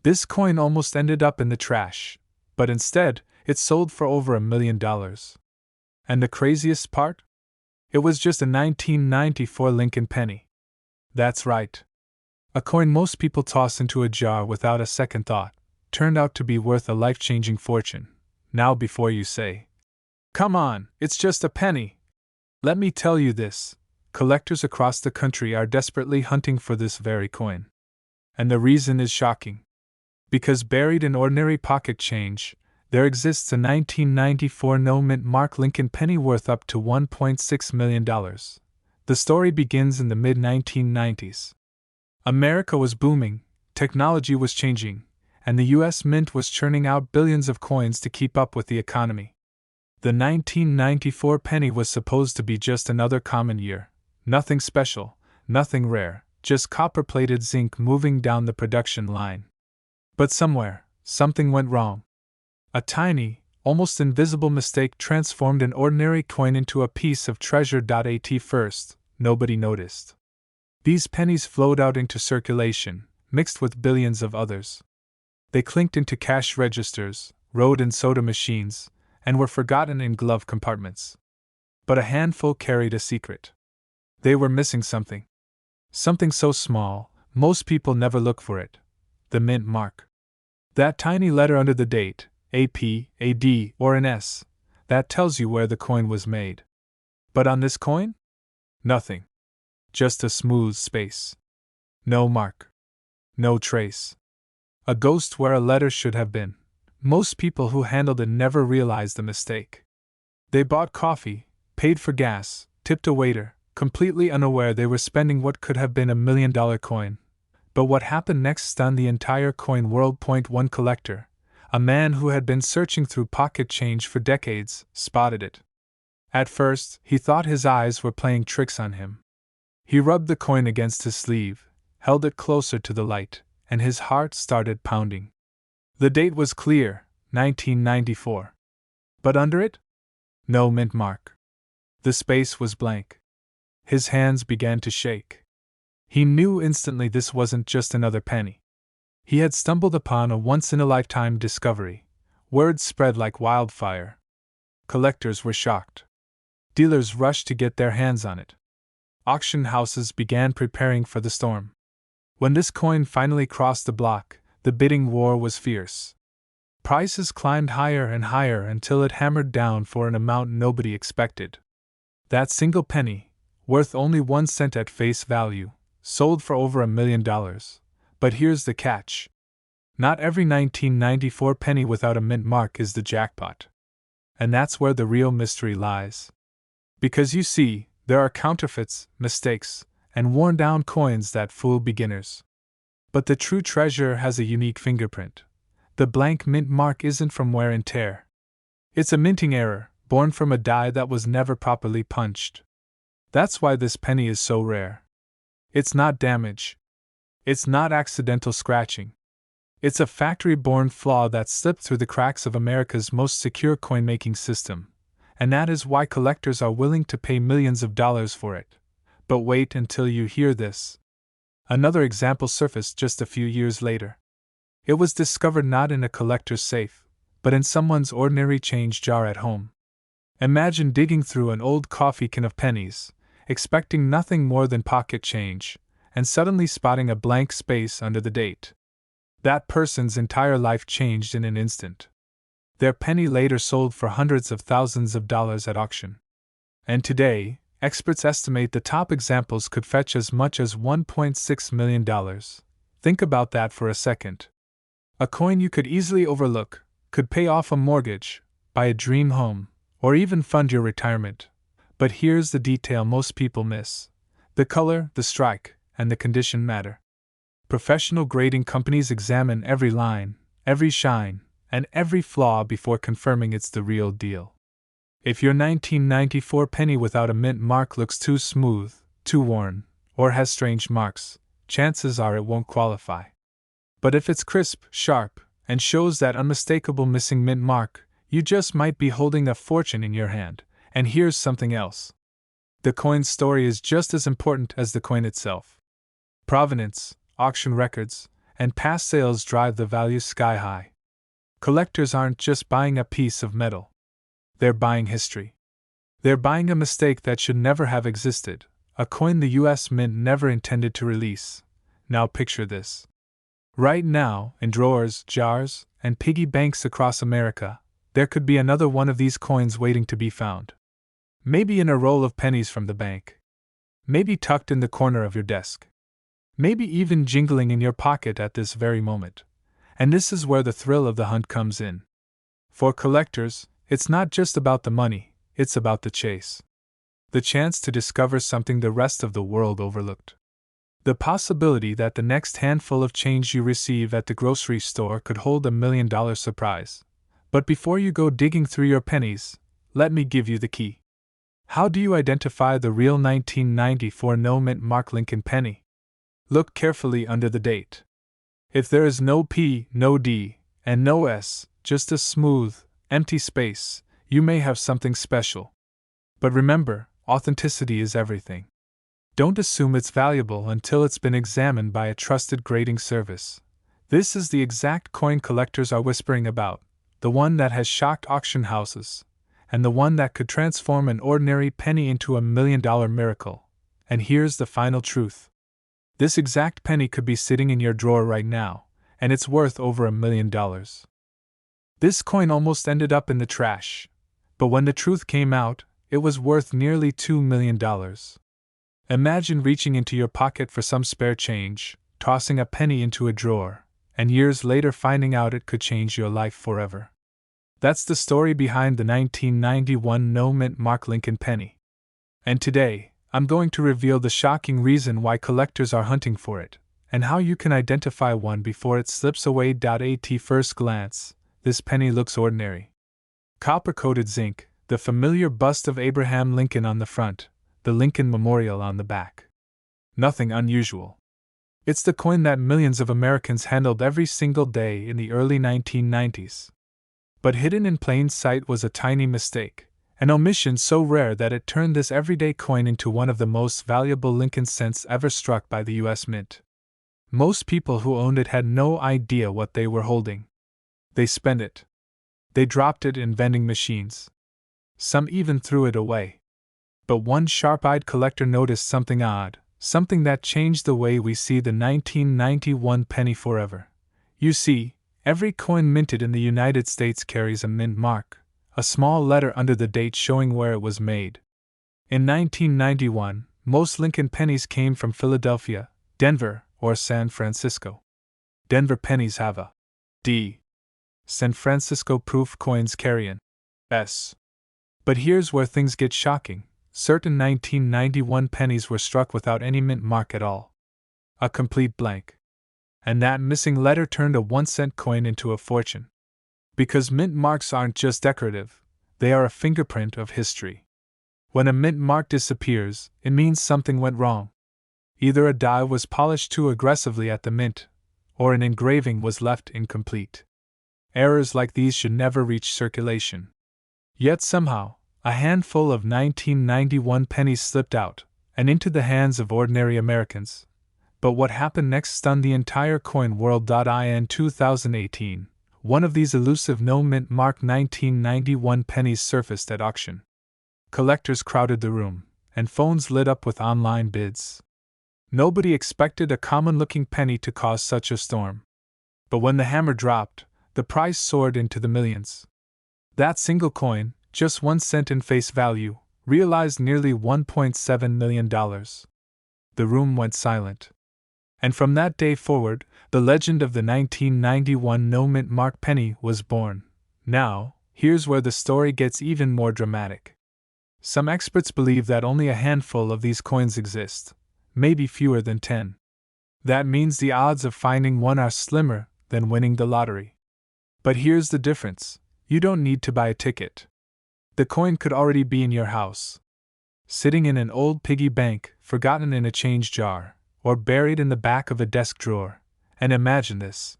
This coin almost ended up in the trash, but instead, it sold for over $1 million. And the craziest part? It was just a 1994 Lincoln penny. That's right. A coin most people toss into a jar without a second thought turned out to be worth a life-changing fortune. Now before you say, "Come on, it's just a penny," let me tell you this: collectors across the country are desperately hunting for this very coin. And the reason is shocking. Because buried in ordinary pocket change, there exists a 1994 no-mint mark Lincoln penny worth up to $1.6 million. The story begins in the mid-1990s. America was booming, technology was changing, and the U.S. Mint was churning out billions of coins to keep up with the economy. The 1994 penny was supposed to be just another common year. Nothing special, nothing rare, just copper-plated zinc moving down the production line. But somewhere, something went wrong. A tiny, almost invisible mistake transformed an ordinary coin into a piece of treasure. At first, nobody noticed. These pennies flowed out into circulation, mixed with billions of others. They clinked into cash registers, rode in soda machines, and were forgotten in glove compartments. But a handful carried a secret. They were missing something. Something so small, most people never look for it: the mint mark. That tiny letter under the date, AP, AD, or an S, that tells you where the coin was made. But on this coin? Nothing. Just a smooth space. No mark. No trace. A ghost where a letter should have been. Most people who handled it never realized the mistake. They bought coffee, paid for gas, tipped a waiter, completely unaware they were spending what could have been $1 million coin. But what happened next stunned the entire coin world. One collector, a man who had been searching through pocket change for decades, spotted it. At first, he thought his eyes were playing tricks on him. He rubbed the coin against his sleeve, held it closer to the light, and his heart started pounding. The date was clear, 1994. But under it? No mint mark. The space was blank. His hands began to shake. He knew instantly this wasn't just another penny. He had stumbled upon a once-in-a-lifetime discovery. Word spread like wildfire. Collectors were shocked. Dealers rushed to get their hands on it. Auction houses began preparing for the storm. When this coin finally crossed the block, the bidding war was fierce. Prices climbed higher and higher until it hammered down for an amount nobody expected. That single penny, worth only 1 cent at face value, sold for over $1 million. But here's the catch. Not every 1994 penny without a mint mark is the jackpot. And that's where the real mystery lies. Because you see, there are counterfeits, mistakes, and worn-down coins that fool beginners. But the true treasure has a unique fingerprint. The blank mint mark isn't from wear and tear. It's a minting error, born from a die that was never properly punched. That's why this penny is so rare. It's not damage. It's not accidental scratching. It's a factory-born flaw that slipped through the cracks of America's most secure coin-making system. And that is why collectors are willing to pay millions of dollars for it. But wait until you hear this. Another example surfaced just a few years later. It was discovered not in a collector's safe, but in someone's ordinary change jar at home. Imagine digging through an old coffee can of pennies, expecting nothing more than pocket change, and suddenly spotting a blank space under the date. That person's entire life changed in an instant. Their penny later sold for hundreds of thousands of dollars at auction. And today, experts estimate the top examples could fetch as much as $1.6 million. Think about that for a second. A coin you could easily overlook, could pay off a mortgage, buy a dream home, or even fund your retirement. But here's the detail most people miss. The color, the strike, and the condition matter. Professional grading companies examine every line, every shine, and every flaw before confirming it's the real deal. If your 1994 penny without a mint mark looks too smooth, too worn, or has strange marks, chances are it won't qualify. But if it's crisp, sharp, and shows that unmistakable missing mint mark, you just might be holding a fortune in your hand. And here's something else. The coin's story is just as important as the coin itself. Provenance, auction records, and past sales drive the value sky high. Collectors aren't just buying a piece of metal. They're buying history. They're buying a mistake that should never have existed, a coin the US Mint never intended to release. Now picture this. Right now, in drawers, jars, and piggy banks across America, there could be another one of these coins waiting to be found. Maybe in a roll of pennies from the bank. Maybe tucked in the corner of your desk. Maybe even jingling in your pocket at this very moment. And this is where the thrill of the hunt comes in. For collectors, it's not just about the money, it's about the chase. The chance to discover something the rest of the world overlooked. The possibility that the next handful of change you receive at the grocery store could hold $1 million surprise. But before you go digging through your pennies, let me give you the key. How do you identify the real 1994 no mint mark Lincoln penny? Look carefully under the date. If there is no P, no D, and no S, just a smooth, empty space, you may have something special. But remember, authenticity is everything. Don't assume it's valuable until it's been examined by a trusted grading service. This is the exact coin collectors are whispering about, the one that has shocked auction houses, and the one that could transform an ordinary penny into $1 million miracle. And here's the final truth. This exact penny could be sitting in your drawer right now, and it's worth over $1 million. This coin almost ended up in the trash, but when the truth came out, it was worth nearly $2 million. Imagine reaching into your pocket for some spare change, tossing a penny into a drawer, and years later finding out it could change your life forever. That's the story behind the 1991 no mint mark Lincoln penny. And today, I'm going to reveal the shocking reason why collectors are hunting for it, and how you can identify one before it slips away. At first glance, this penny looks ordinary. Copper-coated zinc, the familiar bust of Abraham Lincoln on the front, the Lincoln Memorial on the back. Nothing unusual. It's the coin that millions of Americans handled every single day in the early 1990s. But hidden in plain sight was a tiny mistake, an omission so rare that it turned this everyday coin into one of the most valuable Lincoln cents ever struck by the US Mint. Most people who owned it had no idea what they were holding. They spent it. They dropped it in vending machines. Some even threw it away. But one sharp-eyed collector noticed something odd, something that changed the way we see the 1991 penny forever. You see, every coin minted in the United States carries a mint mark, a small letter under the date showing where it was made. In 1991, most Lincoln pennies came from Philadelphia, Denver, or San Francisco. Denver pennies have a D. San Francisco proof coins carry an S. But here's where things get shocking. Certain 1991 pennies were struck without any mint mark at all. A complete blank. And that missing letter turned a 1-cent coin into a fortune. Because mint marks aren't just decorative, they are a fingerprint of history. When a mint mark disappears, it means something went wrong. Either a die was polished too aggressively at the mint, or an engraving was left incomplete. Errors like these should never reach circulation. Yet somehow, a handful of 1991 pennies slipped out, and into the hands of ordinary Americans. But what happened next stunned the entire coin world. In 2018, one of these elusive no mint mark 1991 pennies surfaced at auction. Collectors crowded the room, and phones lit up with online bids. Nobody expected a common-looking penny to cause such a storm. But when the hammer dropped, the price soared into the millions. That single coin, just 1 cent in face value, realized nearly $1.7 million. The room went silent. And from that day forward, the legend of the 1991 no mint mark penny was born. Now, here's where the story gets even more dramatic. Some experts believe that only a handful of these coins exist, maybe fewer than 10. That means the odds of finding one are slimmer than winning the lottery. But here's the difference. You don't need to buy a ticket. The coin could already be in your house, sitting in an old piggy bank, forgotten in a change jar, or buried in the back of a desk drawer. And imagine this.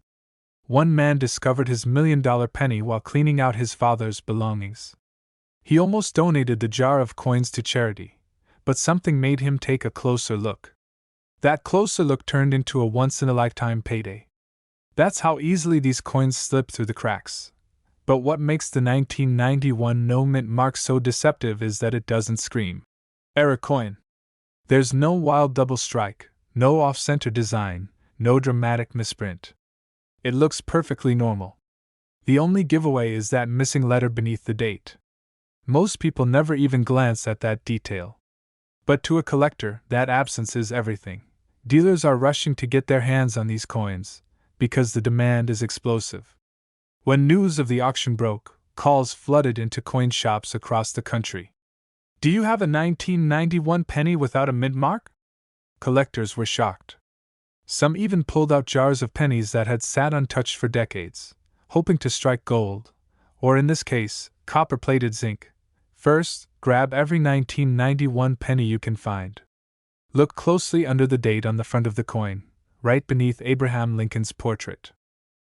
One man discovered his $1 million penny while cleaning out his father's belongings. He almost donated the jar of coins to charity, but something made him take a closer look. That closer look turned into a once-in-a-lifetime payday. That's how easily these coins slip through the cracks. But what makes the 1991 no mint mark so deceptive is that it doesn't scream error coin. There's no wild double strike, no off-center design, no dramatic misprint. It looks perfectly normal. The only giveaway is that missing letter beneath the date. Most people never even glance at that detail. But to a collector, that absence is everything. Dealers are rushing to get their hands on these coins, because the demand is explosive. When news of the auction broke, calls flooded into coin shops across the country. Do you have a 1991 penny without a mint mark? Collectors were shocked. Some even pulled out jars of pennies that had sat untouched for decades, hoping to strike gold, or in this case, copper-plated zinc. First, grab every 1991 penny you can find. Look closely under the date on the front of the coin, right beneath Abraham Lincoln's portrait.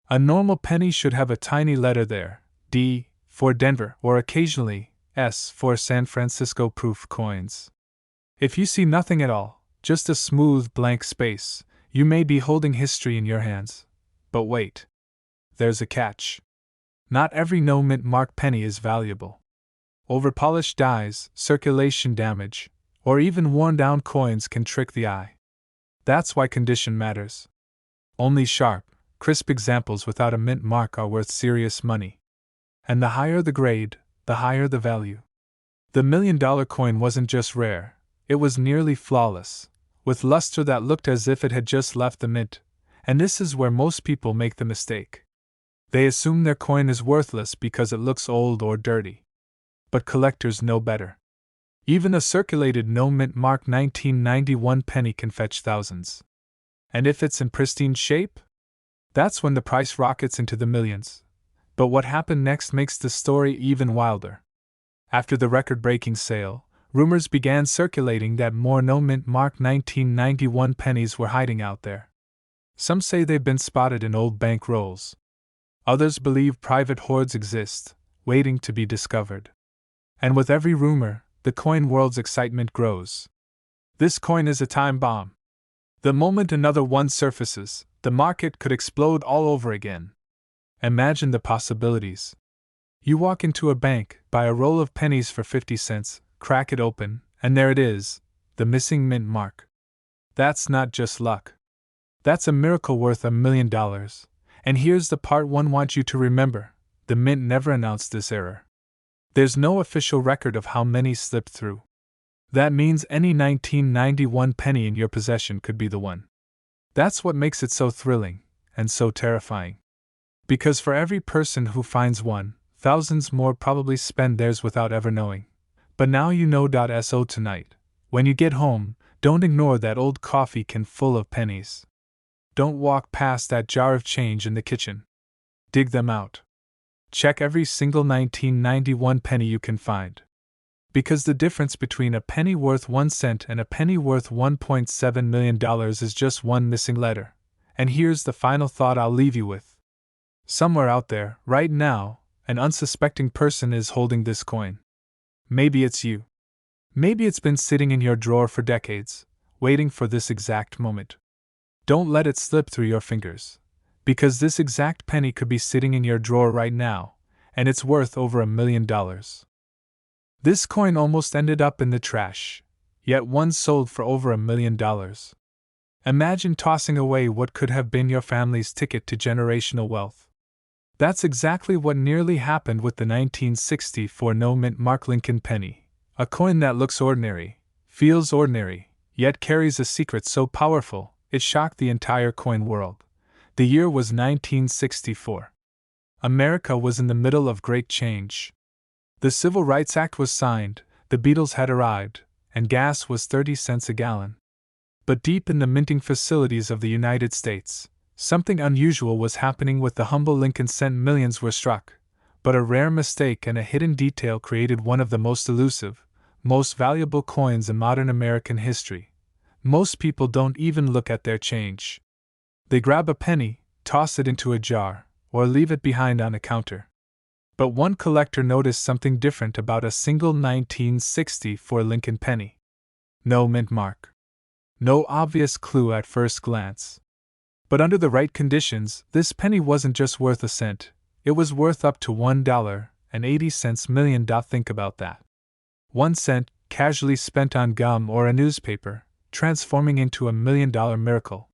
A normal penny should have a tiny letter there, D for Denver, or occasionally S for San Francisco proof coins. If you see nothing at all, just a smooth blank space, you may be holding history in your hands. But wait. There's a catch. Not every no mint mark penny is valuable. Overpolished dies, circulation damage, or even worn down coins can trick the eye. That's why condition matters. Only sharp, crisp examples without a mint mark are worth serious money. And the higher the grade, the higher the value. The $1 million coin wasn't just rare, it was nearly flawless, with luster that looked as if it had just left the mint, and this is where most people make the mistake. They assume their coin is worthless because it looks old or dirty. But collectors know better. Even a circulated no mint mark 1991 penny can fetch thousands. And if it's in pristine shape? That's when the price rockets into the millions. But what happened next makes the story even wilder. After the record-breaking sale, rumors began circulating that more no mint mark 1991 pennies were hiding out there. Some say they've been spotted in old bank rolls. Others believe private hoards exist, waiting to be discovered. And with every rumor, the coin world's excitement grows. This coin is a time bomb. The moment another one surfaces, the market could explode all over again. Imagine the possibilities. You walk into a bank, buy a roll of pennies for 50 cents, crack it open, and there it is, the missing mint mark. That's not just luck. That's a miracle worth $1 million. And here's the part one wants you to remember: the mint never announced this error. There's no official record of how many slipped through. That means any 1991 penny in your possession could be the one. That's what makes it so thrilling, and so terrifying. Because for every person who finds one, thousands more probably spend theirs without ever knowing. But now you know. So tonight, when you get home, don't ignore that old coffee can full of pennies. Don't walk past that jar of change in the kitchen. Dig them out. Check every single 1991 penny you can find. Because the difference between a penny worth 1 cent and a penny worth $1.7 million is just one missing letter. And here's the final thought I'll leave you with. Somewhere out there, right now, an unsuspecting person is holding this coin. Maybe it's you. Maybe it's been sitting in your drawer for decades, waiting for this exact moment. Don't let it slip through your fingers. Because this exact penny could be sitting in your drawer right now, and it's worth over $1 million. This coin almost ended up in the trash, yet one sold for over $1 million. Imagine tossing away what could have been your family's ticket to generational wealth. That's exactly what nearly happened with the 1964 no mint mark Lincoln penny, a coin that looks ordinary, feels ordinary, yet carries a secret so powerful it shocked the entire coin world. The year was 1964. America was in the middle of great change. The Civil Rights Act was signed, the Beatles had arrived, and gas was 30 cents a gallon. But deep in the minting facilities of the United States, something unusual was happening. With the humble Lincoln cent, millions were struck, but a rare mistake and a hidden detail created one of the most elusive, most valuable coins in modern American history. Most people don't even look at their change. They grab a penny, toss it into a jar, or leave it behind on a counter. But one collector noticed something different about a single 1964 Lincoln penny. No mint mark. No obvious clue at first glance. But under the right conditions, this penny wasn't just worth a cent, it was worth up to $1.80 million. Think about that. 1 cent, casually spent on gum or a newspaper, transforming into $1 million miracle.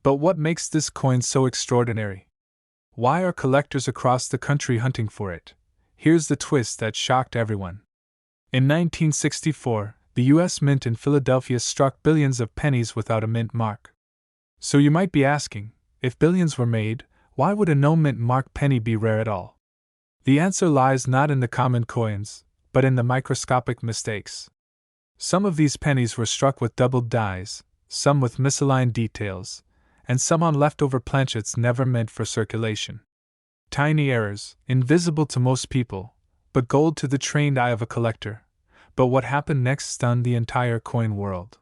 But what makes this coin so extraordinary? Why are collectors across the country hunting for it? Here's the twist that shocked everyone. In 1964, the U.S. Mint in Philadelphia struck billions of pennies without a mint mark. So you might be asking, if billions were made, why would a no-mint mark penny be rare at all? The answer lies not in the common coins, but in the microscopic mistakes. Some of these pennies were struck with doubled dies, some with misaligned details, and some on leftover planchets never meant for circulation. Tiny errors, invisible to most people, but gold to the trained eye of a collector. But what happened next stunned the entire coin world.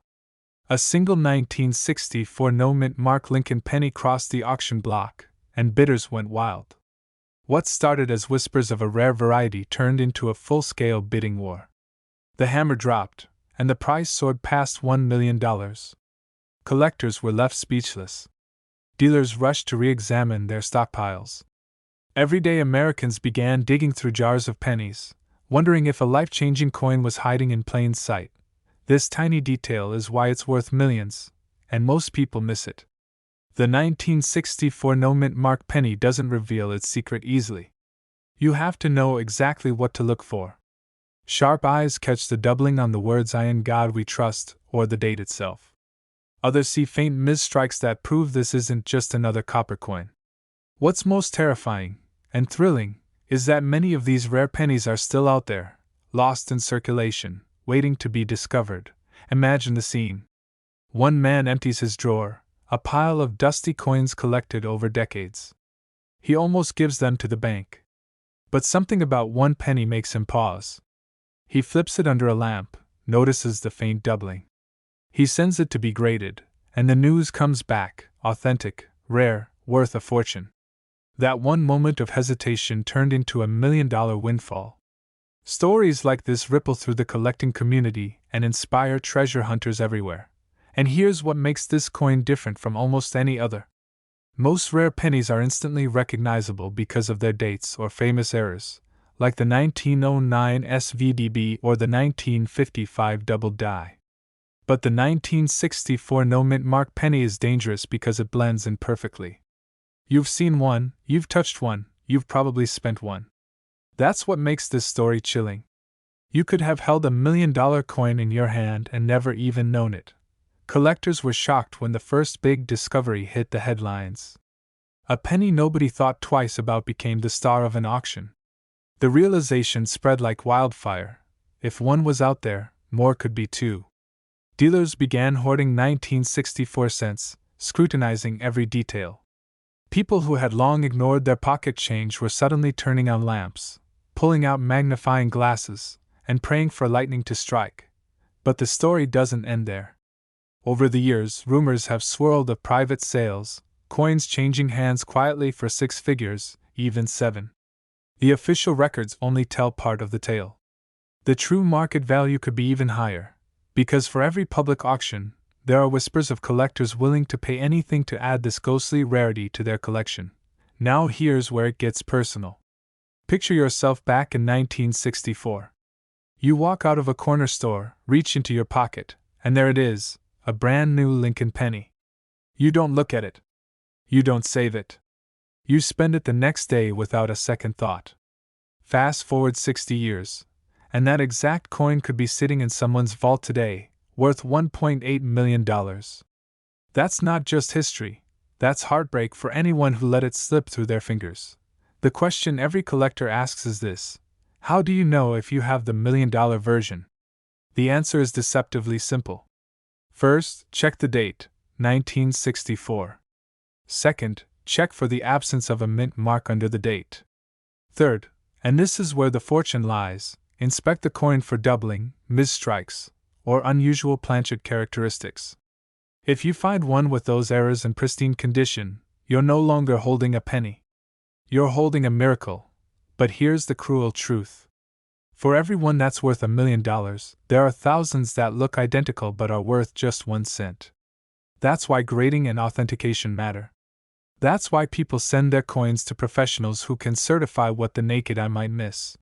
A single 1964 no-mint mark Lincoln penny crossed the auction block, and bidders went wild. What started as whispers of a rare variety turned into a full-scale bidding war. The hammer dropped, and the price soared past $1 million. Collectors were left speechless. Dealers rushed to re-examine their stockpiles. Everyday Americans began digging through jars of pennies, wondering if a life-changing coin was hiding in plain sight. This tiny detail is why it's worth millions, and most people miss it. The 1964 no-mint mark penny doesn't reveal its secret easily. You have to know exactly what to look for. Sharp eyes catch the doubling on the words "I in God we trust" or the date itself. Others see faint misstrikes that prove this isn't just another copper coin. What's most terrifying and thrilling is that many of these rare pennies are still out there, lost in circulation, waiting to be discovered. Imagine the scene. One man empties his drawer, a pile of dusty coins collected over decades. He almost gives them to the bank. But something about one penny makes him pause. He flips it under a lamp, notices the faint doubling. He sends it to be graded, and the news comes back, authentic, rare, worth a fortune. That one moment of hesitation turned into $1 million windfall. Stories like this ripple through the collecting community and inspire treasure hunters everywhere. And here's what makes this coin different from almost any other. Most rare pennies are instantly recognizable because of their dates or famous errors, like the 1909 SVDB or the 1955 double die. But the 1964 no-mint mark penny is dangerous because it blends in perfectly. You've seen one, you've touched one, you've probably spent one. That's what makes this story chilling. You could have held $1 million coin in your hand and never even known it. Collectors were shocked when the first big discovery hit the headlines. A penny nobody thought twice about became the star of an auction. The realization spread like wildfire. If one was out there, more could be too. Dealers began hoarding 1964 cents, scrutinizing every detail. People who had long ignored their pocket change were suddenly turning on lamps, pulling out magnifying glasses, and praying for lightning to strike. But the story doesn't end there. Over the years, rumors have swirled of private sales, coins changing hands quietly for 6 figures, even 7. The official records only tell part of the tale. The true market value could be even higher, because for every public auction, there are whispers of collectors willing to pay anything to add this ghostly rarity to their collection. Now here's where it gets personal. Picture yourself back in 1964. You walk out of a corner store, reach into your pocket, and there it is, a brand new Lincoln penny. You don't look at it. You don't save it. You spend it the next day without a second thought. Fast forward 60 years, and that exact coin could be sitting in someone's vault today, worth $1.8 million. That's not just history, that's heartbreak for anyone who let it slip through their fingers. The question every collector asks is this: how do you know if you have the $1 million version? The answer is deceptively simple. First, check the date, 1964. Second, check for the absence of a mint mark under the date. Third, and this is where the fortune lies, inspect the coin for doubling, misstrikes, or unusual planchet characteristics. If you find one with those errors in pristine condition, you're no longer holding a penny. You're holding a miracle. But here's the cruel truth. For every one that's worth $1 million, there are thousands that look identical but are worth just 1 cent. That's why grading and authentication matter. That's why people send their coins to professionals who can certify what the naked eye might miss.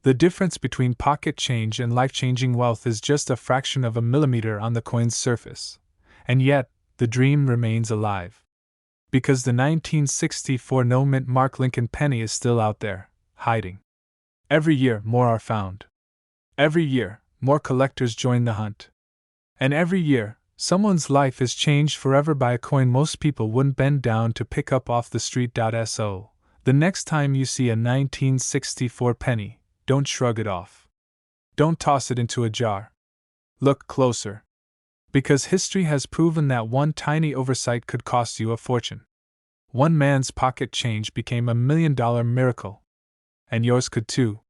The difference between pocket change and life-changing wealth is just a fraction of a millimeter on the coin's surface. And yet, the dream remains alive. Because the 1964 no-mint mark Lincoln penny is still out there, hiding. Every year, more are found. Every year, more collectors join the hunt. And every year, someone's life is changed forever by a coin most people wouldn't bend down to pick up off the street. So, the next time you see a 1964 penny, don't shrug it off. Don't toss it into a jar. Look closer. Because history has proven that one tiny oversight could cost you a fortune. One man's pocket change became $1 million miracle. And yours could too.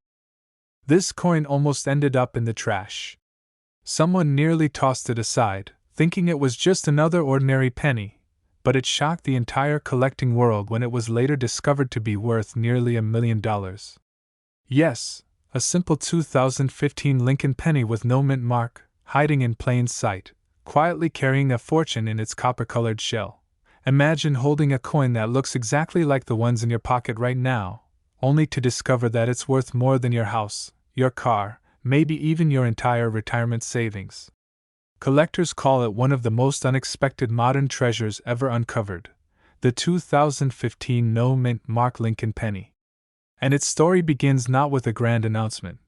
This coin almost ended up in the trash. Someone nearly tossed it aside, thinking it was just another ordinary penny, but it shocked the entire collecting world when it was later discovered to be worth nearly $1 million. Yes, a simple 2015 Lincoln penny with no mint mark, hiding in plain sight, quietly carrying a fortune in its copper-colored shell. Imagine holding a coin that looks exactly like the ones in your pocket right now, only to discover that it's worth more than your house, your car, maybe even your entire retirement savings. Collectors call it one of the most unexpected modern treasures ever uncovered, the 2015 no-mint mark Lincoln penny. And its story begins not with a grand announcement,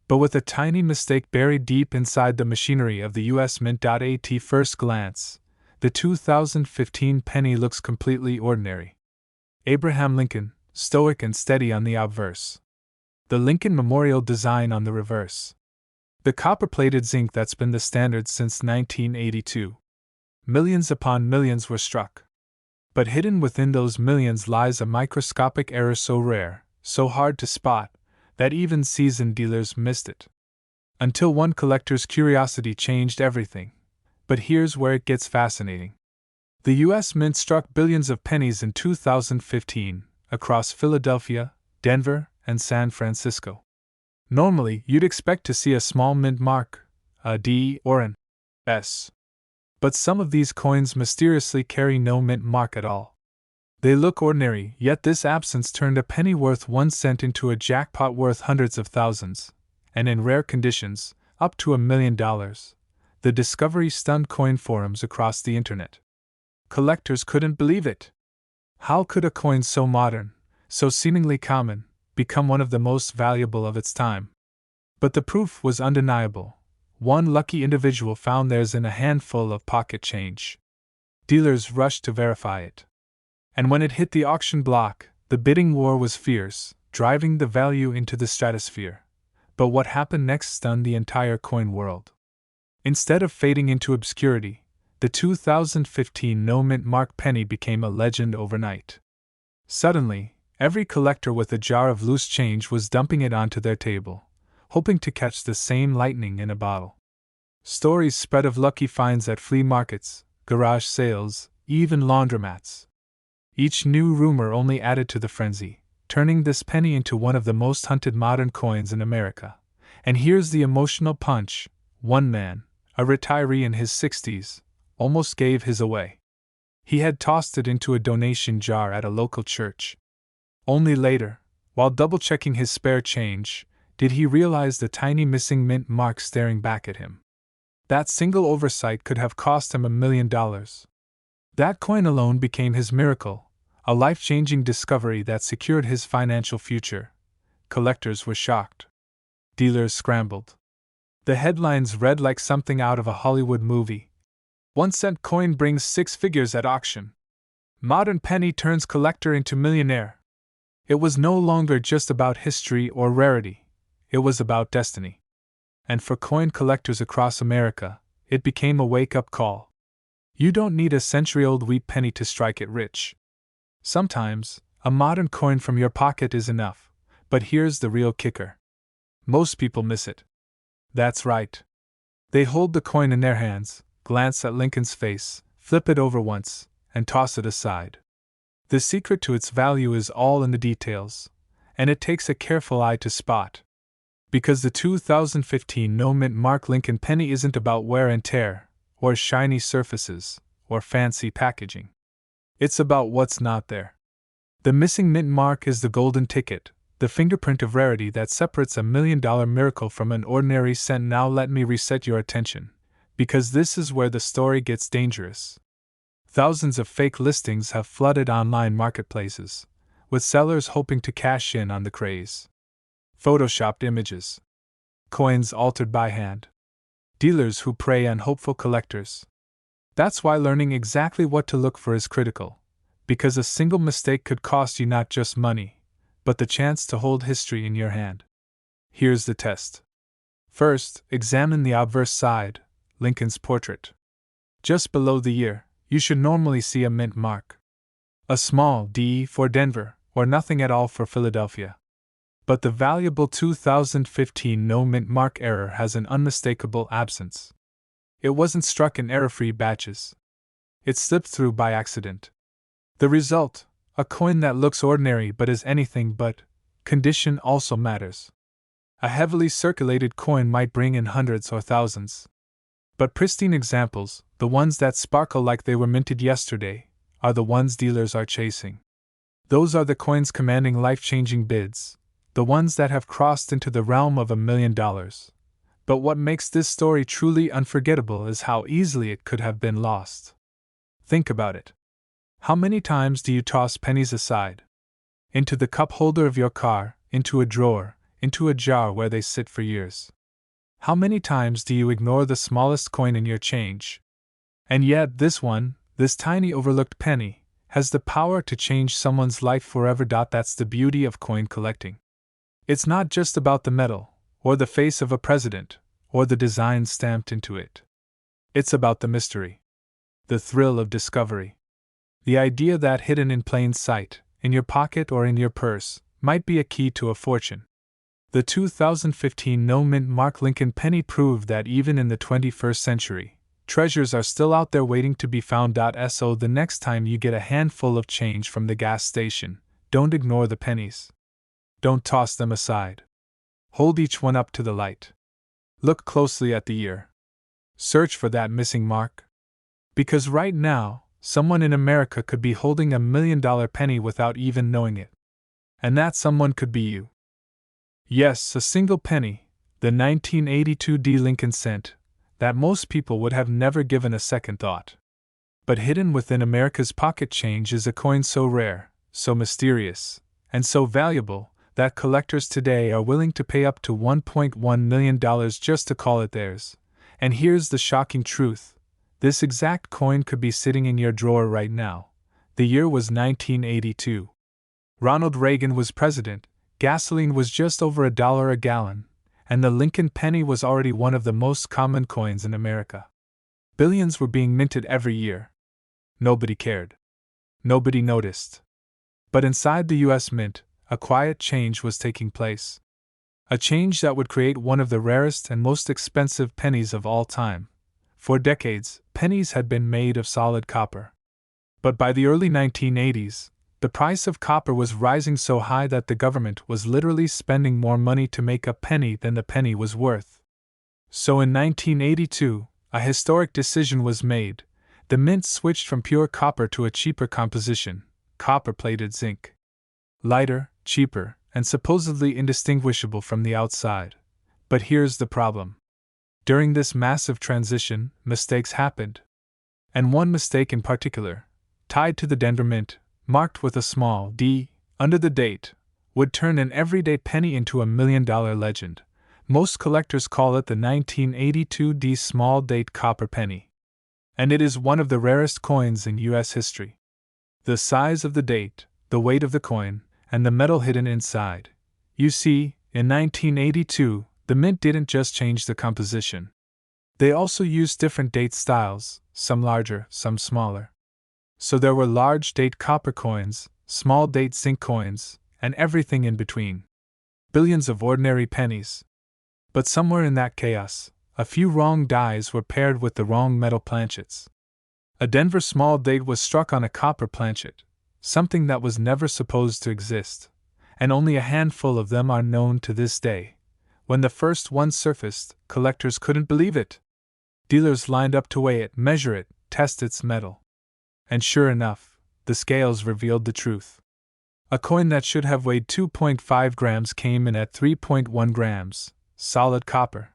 but with a tiny mistake buried deep inside the machinery of the U.S. Mint. At first glance, the 2015 penny looks completely ordinary. Abraham Lincoln, stoic and steady on the obverse. The Lincoln Memorial design on the reverse. The copper-plated zinc that's been the standard since 1982. Millions upon millions were struck. But hidden within those millions lies a microscopic error so rare, so hard to spot, that even seasoned dealers missed it. Until one collector's curiosity changed everything. But here's where it gets fascinating. The U.S. Mint struck billions of pennies in 2015, across Philadelphia, Denver, and San Francisco. Normally, you'd expect to see a small mint mark, a D or an S. But some of these coins mysteriously carry no mint mark at all. They look ordinary, yet this absence turned a penny worth 1 cent into a jackpot worth hundreds of thousands, and in rare conditions, up to $1 million. The discovery stunned coin forums across the internet. Collectors couldn't believe it. How could a coin so modern, so seemingly common, become one of the most valuable of its time? But the proof was undeniable. One lucky individual found theirs in a handful of pocket change. Dealers rushed to verify it. And when it hit the auction block, the bidding war was fierce, driving the value into the stratosphere. But what happened next stunned the entire coin world. Instead of fading into obscurity, the 2015 no-mint mark penny became a legend overnight. Suddenly, every collector with a jar of loose change was dumping it onto their table, hoping to catch the same lightning in a bottle. Stories spread of lucky finds at flea markets, garage sales, even laundromats. Each new rumor only added to the frenzy, turning this penny into one of the most hunted modern coins in America. And here's the emotional punch: one man, a retiree in his 60s, almost gave his away. He had tossed it into a donation jar at a local church. Only later, while double-checking his spare change, did he realize the tiny missing mint mark staring back at him. That single oversight could have cost him $1 million. That coin alone became his miracle, a life-changing discovery that secured his financial future. Collectors were shocked. Dealers scrambled. The headlines read like something out of a Hollywood movie. 1-cent coin brings 6 figures at auction. Modern penny turns collector into millionaire. It was no longer just about history or rarity. It was about destiny. And for coin collectors across America, it became a wake-up call. You don't need a century-old wheat penny to strike it rich. Sometimes, a modern coin from your pocket is enough, but here's the real kicker. Most people miss it. That's right. They hold the coin in their hands, glance at Lincoln's face, flip it over once, and toss it aside. The secret to its value is all in the details, and it takes a careful eye to spot. Because the 2015 no-mint mark Lincoln penny isn't about wear and tear, or shiny surfaces, or fancy packaging. It's about what's not there. The missing mint mark is the golden ticket, the fingerprint of rarity that separates $1 million miracle from an ordinary cent. Now let me reset your attention, because this is where the story gets dangerous. Thousands of fake listings have flooded online marketplaces, with sellers hoping to cash in on the craze. Photoshopped images. Coins altered by hand. Dealers who prey on hopeful collectors. That's why learning exactly what to look for is critical, because a single mistake could cost you not just money, but the chance to hold history in your hand. Here's the test. First, examine the obverse side, Lincoln's portrait. Just below the year, you should normally see a mint mark. A small D for Denver, or nothing at all for Philadelphia. But the valuable 2015 no mint mark error has an unmistakable absence. It wasn't struck in error-free batches. It slipped through by accident. The result, a coin that looks ordinary but is anything but. Condition also matters. A heavily circulated coin might bring in hundreds or thousands. But pristine examples, the ones that sparkle like they were minted yesterday, are the ones dealers are chasing. Those are the coins commanding life-changing bids, the ones that have crossed into the realm of $1 million. But what makes this story truly unforgettable is how easily it could have been lost. Think about it. How many times do you toss pennies aside? Into the cup holder of your car, into a drawer, into a jar where they sit for years. How many times do you ignore the smallest coin in your change? And yet this one, this tiny overlooked penny, has the power to change someone's life forever. That's the beauty of coin collecting. It's not just about the metal, or the face of a president, or the design stamped into it. It's about the mystery. The thrill of discovery. The idea that hidden in plain sight, in your pocket or in your purse, might be a key to a fortune. The 2015 no mint mark Lincoln penny proved that even in the 21st century, treasures are still out there waiting to be found. So the next time you get a handful of change from the gas station, don't ignore the pennies. Don't toss them aside. Hold each one up to the light. Look closely at the year. Search for that missing mark. Because right now, someone in America could be holding $1 million penny without even knowing it. And that someone could be you. Yes, a single penny, the 1982 D. Lincoln cent, that most people would have never given a second thought. But hidden within America's pocket change is a coin so rare, so mysterious, and so valuable, that collectors today are willing to pay up to $1.1 million just to call it theirs. And here's the shocking truth. This exact coin could be sitting in your drawer right now. The year was 1982. Ronald Reagan was president, gasoline was just over $1 a gallon, and the Lincoln penny was already one of the most common coins in America. Billions were being minted every year. Nobody cared. Nobody noticed. But inside the U.S. Mint, a quiet change was taking place. A change that would create one of the rarest and most expensive pennies of all time. For decades, pennies had been made of solid copper. But by the early 1980s, the price of copper was rising so high that the government was literally spending more money to make a penny than the penny was worth. So in 1982, a historic decision was made. The mint switched from pure copper to a cheaper composition, copper-plated zinc. Lighter, cheaper, and supposedly indistinguishable from the outside. But here's the problem. During this massive transition, mistakes happened. And one mistake in particular, tied to the Denver Mint, marked with a small d under the date, would turn an everyday penny into $1 million legend. Most collectors call it the 1982 D small date copper penny. And it is one of the rarest coins in U.S. history. The size of the date, the weight of the coin, and the metal hidden inside. You see, in 1982, the mint didn't just change the composition. They also used different date styles, some larger, some smaller. So there were large date copper coins, small date zinc coins, and everything in between. Billions of ordinary pennies. But somewhere in that chaos, a few wrong dies were paired with the wrong metal planchets. A Denver small date was struck on a copper planchet, something that was never supposed to exist, and only a handful of them are known to this day. When the first one surfaced, collectors couldn't believe it. Dealers lined up to weigh it, measure it, test its metal. And sure enough, the scales revealed the truth. A coin that should have weighed 2.5 grams came in at 3.1 grams, solid copper.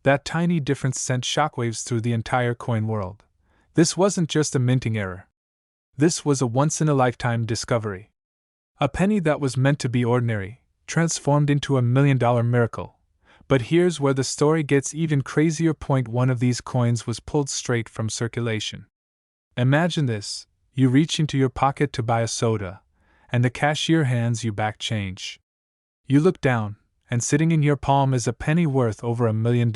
That tiny difference sent shockwaves through the entire coin world. This wasn't just a minting error. This was a once-in-a-lifetime discovery. A penny that was meant to be ordinary, transformed into $1 million miracle. But here's where the story gets even crazier. One of these coins was pulled straight from circulation. Imagine this: you reach into your pocket to buy a soda, and the cashier hands you back change. You look down, and sitting in your palm is a penny worth over $1 million.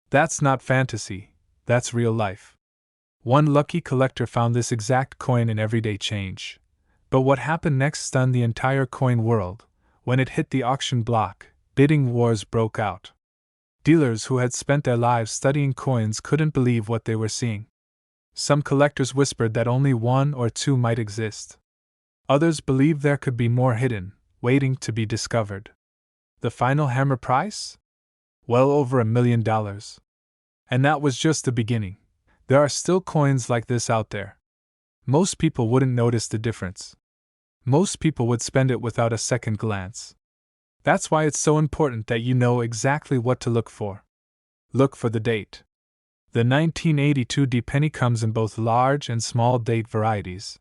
That's not fantasy, that's real life. One lucky collector found this exact coin in everyday change. But what happened next stunned the entire coin world. When it hit the auction block, bidding wars broke out. Dealers who had spent their lives studying coins couldn't believe what they were seeing. Some collectors whispered that only one or two might exist. Others believed there could be more hidden, waiting to be discovered. The final hammer price? Well over $1 million. And that was just the beginning. There are still coins like this out there. Most people wouldn't notice the difference. Most people would spend it without a second glance. That's why it's so important that you know exactly what to look for. Look for the date. The 1982 D penny comes in both large and small date varieties.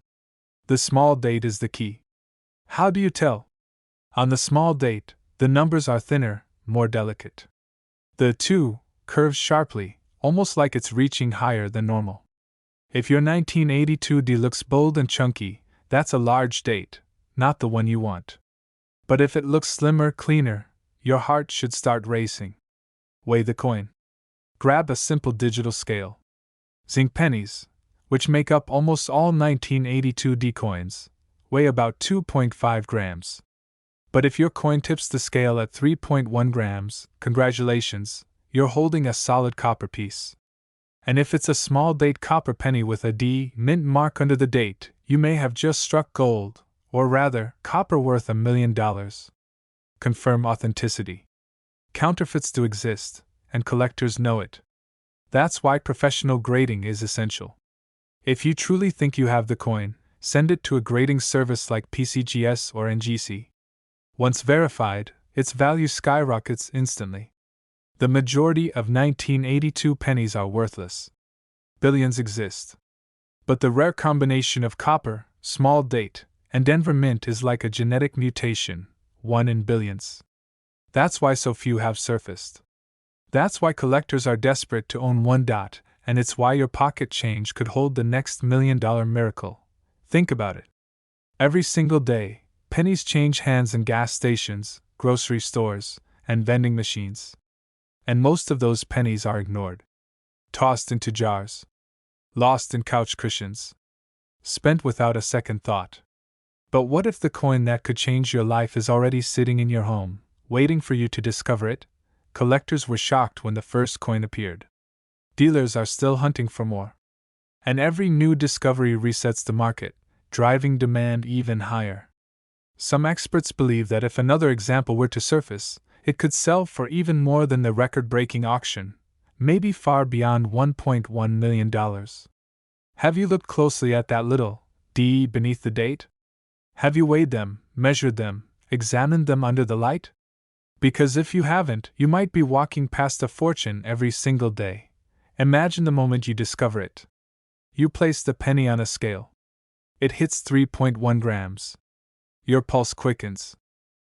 The small date is the key. How do you tell? On the small date, the numbers are thinner, more delicate. The 2 curves sharply, almost like it's reaching higher than normal. If your 1982 D looks bold and chunky, that's a large date, not the one you want. But if it looks slimmer, cleaner, your heart should start racing. Weigh the coin. Grab a simple digital scale. Zinc pennies, which make up almost all 1982 D coins, weigh about 2.5 grams. But if your coin tips the scale at 3.1 grams, congratulations, you're holding a solid copper piece. And if it's a small date copper penny with a D mint mark under the date, you may have just struck gold, or rather, copper worth $1 million. Confirm authenticity. Counterfeits do exist, and collectors know it. That's why professional grading is essential. If you truly think you have the coin, send it to a grading service like PCGS or NGC. Once verified, its value skyrockets instantly. The majority of 1982 pennies are worthless. Billions exist. But the rare combination of copper, small date, and Denver mint is like a genetic mutation, 1 in billions. That's why so few have surfaced. That's why collectors are desperate to own one dot, and it's why your pocket change could hold the next $1 million miracle. Think about it. Every single day, pennies change hands in gas stations, grocery stores, and vending machines. And most of those pennies are ignored. Tossed into jars. Lost in couch cushions. Spent without a second thought. But what if the coin that could change your life is already sitting in your home, waiting for you to discover it? Collectors were shocked when the first coin appeared. Dealers are still hunting for more. And every new discovery resets the market, driving demand even higher. Some experts believe that if another example were to surface, it could sell for even more than the record-breaking auction, maybe far beyond $1.1 million. Have you looked closely at that little D beneath the date? Have you weighed them, measured them, examined them under the light? Because if you haven't, you might be walking past a fortune every single day. Imagine the moment you discover it. You place the penny on a scale. It hits 3.1 grams. Your pulse quickens.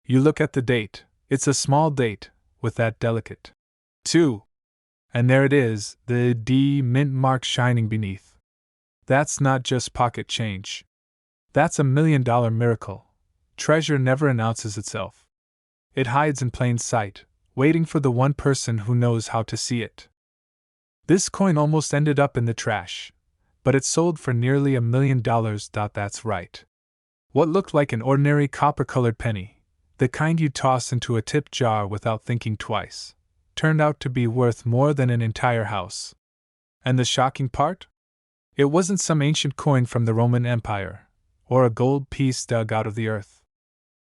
You look at the date. It's a small date, with that delicate 2. And there it is, the D mint mark shining beneath. That's not just pocket change. That's $1 million miracle. Treasure never announces itself. It hides in plain sight, waiting for the one person who knows how to see it. This coin almost ended up in the trash, but it sold for nearly $1 million. That's right. What looked like an ordinary copper-colored penny, the kind you toss into a tip jar without thinking twice, turned out to be worth more than an entire house. And the shocking part? It wasn't some ancient coin from the Roman Empire, or a gold piece dug out of the earth.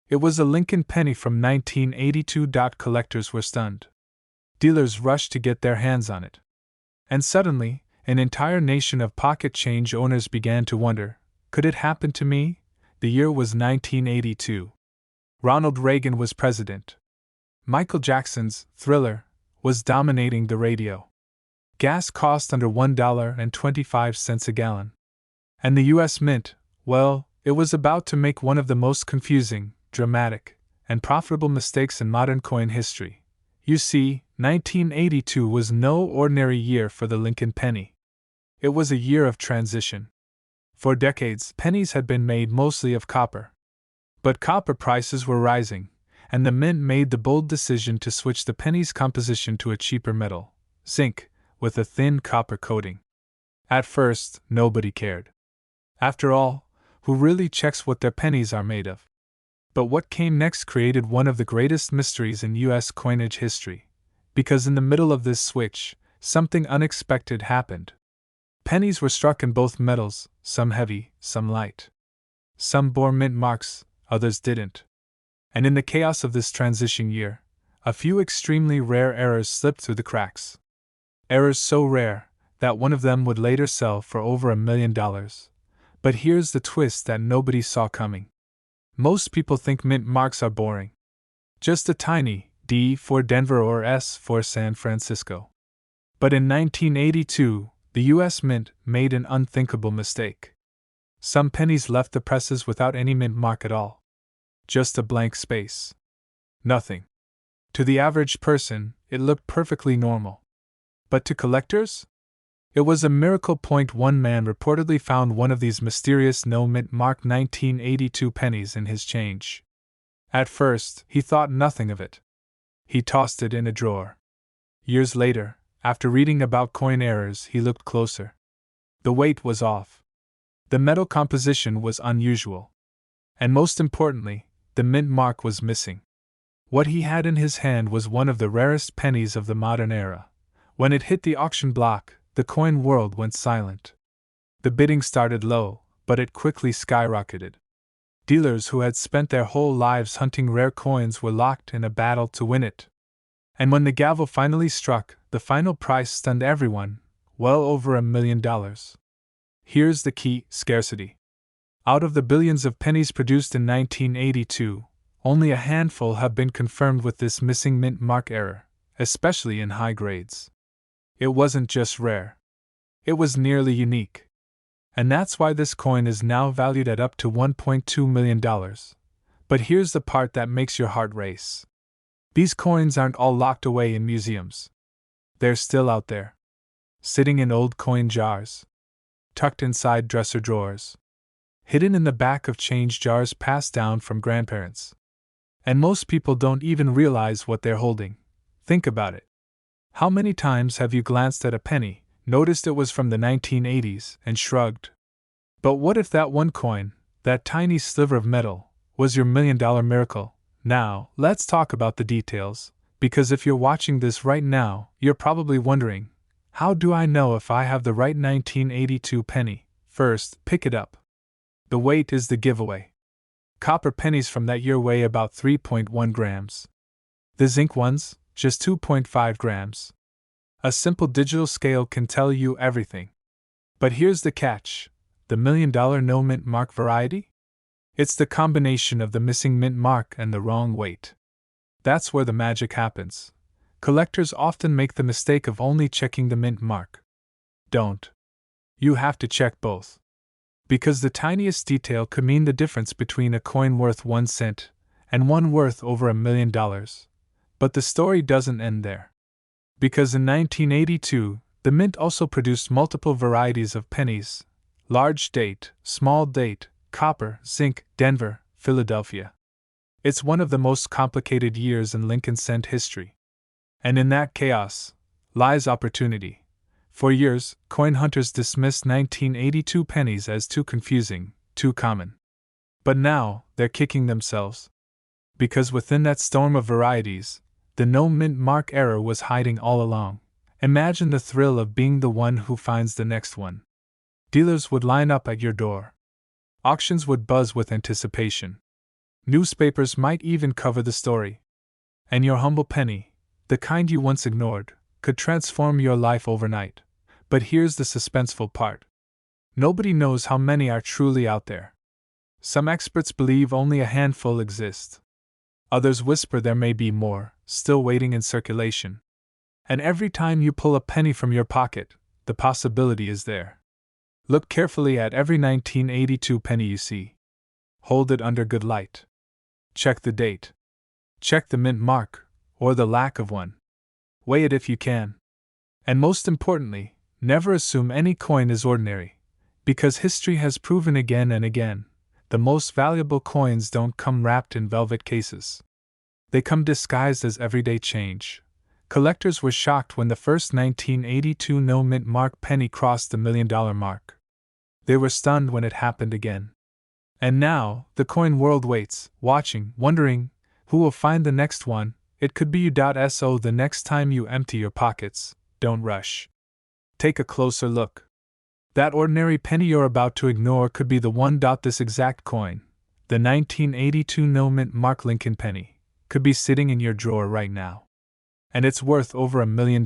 It was a Lincoln penny from 1982. Collectors were stunned. Dealers rushed to get their hands on it. And suddenly, an entire nation of pocket change owners began to wonder, Could it happen to me? The year was 1982. Ronald Reagan was president. Michael Jackson's Thriller was dominating the radio. Gas cost under $1.25 a gallon. And the U.S. Mint, well, it was about to make one of the most confusing, dramatic, and profitable mistakes in modern coin history. You see, 1982 was no ordinary year for the Lincoln penny. It was a year of transition. For decades, pennies had been made mostly of copper. But copper prices were rising, and the mint made the bold decision to switch the penny's composition to a cheaper metal, zinc, with a thin copper coating. At first, nobody cared. After all, who really checks what their pennies are made of? But what came next created one of the greatest mysteries in U.S. coinage history, because in the middle of this switch, something unexpected happened. Pennies were struck in both metals, some heavy, some light. Some bore mint marks, others didn't. And in the chaos of this transition year, a few extremely rare errors slipped through the cracks. Errors so rare that one of them would later sell for over $1 million. But here's the twist that nobody saw coming. Most people think mint marks are boring. Just a tiny D for Denver or S for San Francisco. But in 1982, the U.S. Mint made an unthinkable mistake. Some pennies left the presses without any mint mark at all. Just a blank space. Nothing. To the average person, it looked perfectly normal. But to collectors? It was a miracle. One man reportedly found one of these mysterious no-mint mark 1982 pennies in his change. At first, he thought nothing of it. He tossed it in a drawer. Years later, after reading about coin errors, he looked closer. The weight was off. The metal composition was unusual. And most importantly, the mint mark was missing. What he had in his hand was one of the rarest pennies of the modern era. When it hit the auction block, the coin world went silent. The bidding started low, but it quickly skyrocketed. Dealers who had spent their whole lives hunting rare coins were locked in a battle to win it. And when the gavel finally struck, the final price stunned everyone, well over $1 million. Here's the key: scarcity. Out of the billions of pennies produced in 1982, only a handful have been confirmed with this missing mint mark error, especially in high grades. It wasn't just rare. It was nearly unique. And that's why this coin is now valued at up to $1.2 million. But here's the part that makes your heart race. These coins aren't all locked away in museums. They're still out there. Sitting in old coin jars. Tucked inside dresser drawers. Hidden in the back of change jars passed down from grandparents. And most people don't even realize what they're holding. Think about it. How many times have you glanced at a penny, noticed it was from the 1980s, and shrugged? But what if that one coin, that tiny sliver of metal, was your $1 million miracle? Now, let's talk about the details, because if you're watching this right now, you're probably wondering, how do I know if I have the right 1982 penny? First, pick it up. The weight is the giveaway. Copper pennies from that year weigh about 3.1 grams. The zinc ones, just 2.5 grams. A simple digital scale can tell you everything. But here's the catch: the $1 million no mint mark variety? It's the combination of the missing mint mark and the wrong weight. That's where the magic happens. Collectors often make the mistake of only checking the mint mark. Don't. You have to check both. Because the tiniest detail could mean the difference between a coin worth 1 cent and one worth over $1 million. But the story doesn't end there. Because in 1982, the mint also produced multiple varieties of pennies: large date, small date, copper, zinc, Denver, Philadelphia. It's one of the most complicated years in Lincoln cent history. And in that chaos lies opportunity. For years, coin hunters dismissed 1982 pennies as too confusing, too common. But now, they're kicking themselves. Because within that storm of varieties, the no mint mark error was hiding all along. Imagine the thrill of being the one who finds the next one. Dealers would line up at your door. Auctions would buzz with anticipation. Newspapers might even cover the story. And your humble penny, the kind you once ignored, could transform your life overnight. But here's the suspenseful part. Nobody knows how many are truly out there. Some experts believe only a handful exist. Others whisper there may be more, still waiting in circulation. And every time you pull a penny from your pocket, the possibility is there. Look carefully at every 1982 penny you see. Hold it under good light. Check the date. Check the mint mark, or the lack of one. Weigh it if you can. And most importantly, never assume any coin is ordinary, because history has proven again and again, the most valuable coins don't come wrapped in velvet cases. They come disguised as everyday change. Collectors were shocked when the first 1982 no mint mark penny crossed the $1 million mark. They were stunned when it happened again. And now, the coin world waits, watching, wondering, who will find the next one? It could be you. So the next time you empty your pockets, don't rush. Take a closer look. That ordinary penny you're about to ignore could be the one. This exact coin, the 1982 no mint mark Lincoln penny, could be sitting in your drawer right now. And it's worth over $1 million.